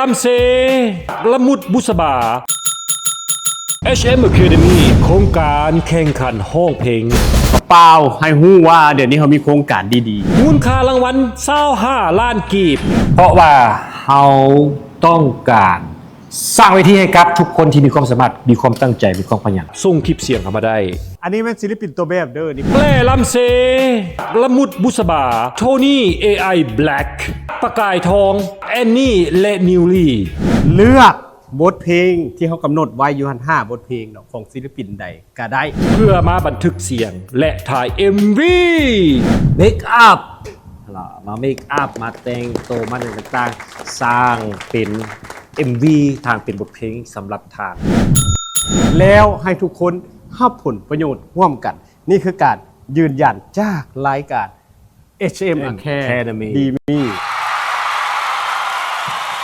ลัมเซละมุดบุษบา HM Academy โครงการแข่งขันห้องเพลงเปล่าให้ฮู้ว่าเดี๋ยวนี้เขามีโครงการดีมูลค่ารางวัล25 ล้านกีบ เพราะว่าเราต้องการสร้างเวทีให้กับทุกคนที่มีความสามารถมีความตั้งใจมีความขยันส่งคลิปเสียงเข้ามาได้ ๆอันนี้เป็นศิลปินตัวแบบเด้อนี่ แปลลัมเซละมุดบุษบา โทนี่ AI Black ประกายทอง แอนนี่ และนิวลี่ เลือกบทเพลงที่เขากำหนดไว้อยู่หัน5บทเพลงเนาะของศิลปินใดก็ได้ เพื่อมาบันทึกเสียงและถ่าย MV เมคอัพมาเมคอัพมาแต่งตัวมาต่างๆสร้างเป็น MV ทางเป็นบทเพลงสำหรับทาง แล้วให้ทุกคนรับผลประโยชน์ร่วมกัน นี่คือการยืนยันจากรายการ HM Academy